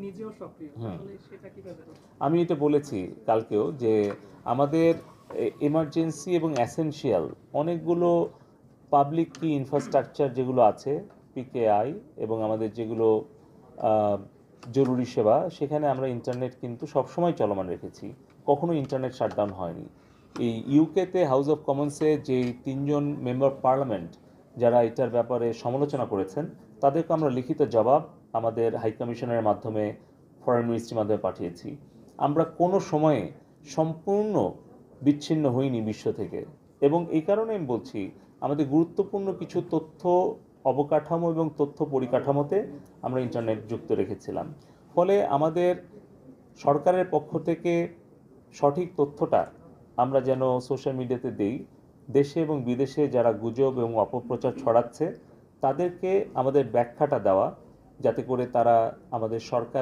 নিজেও সক্রিয়, আসলে সেটা কিভাবে হচ্ছে? আমি এটা বলেছি কালকেও যে আমাদের এমার্জেন্সি এবং অ্যাসেনশিয়াল অনেকগুলো পাবলিক কি ইনফ্রাস্ট্রাকচার যেগুলো আছে, পিকেআই এবং আমাদের যেগুলো আহ, জরুরি সেবা, সেখানে আমরা ইন্টারনেট কিন্তু সবসময় চলমান রেখেছি, কখনো ইন্টারনেট শাটডাউন হয়নি। এই ইউকেতে হাউস অফ কমন্সে যে তিনজন মেম্বার পার্লামেন্ট যারা এটার ব্যাপারে সমালোচনা করেছেন, তাদেরকে আমরা লিখিত জবাব আমাদের হাই কমিশনের মাধ্যমে, ফরেন মিনিস্ট্রির মাধ্যমে পাঠিয়েছি। আমরা কোনো সময়ে সম্পূর্ণ বিচ্ছিন্ন হইনি বিশ্ব থেকে। এবং এই কারণে আমি বলছি, আমাদের গুরুত্বপূর্ণ কিছু তথ্য অবকাঠামো এবং তথ্য পরিকাঠামোতে আমরা ইন্টারনেট যুক্ত রেখেছিলাম। ফলে আমাদের সরকারের পক্ষ থেকে সঠিক তথ্যটা আমরা যেন সোশ্যাল মিডিয়াতে দেই, দেশে এবং বিদেশে যারা গুজব এবং অপপ্রচার ছড়াচ্ছে তাদেরকে আমাদের ব্যাখ্যাটা দেওয়া, যাতে করে তারা আমাদের সরকার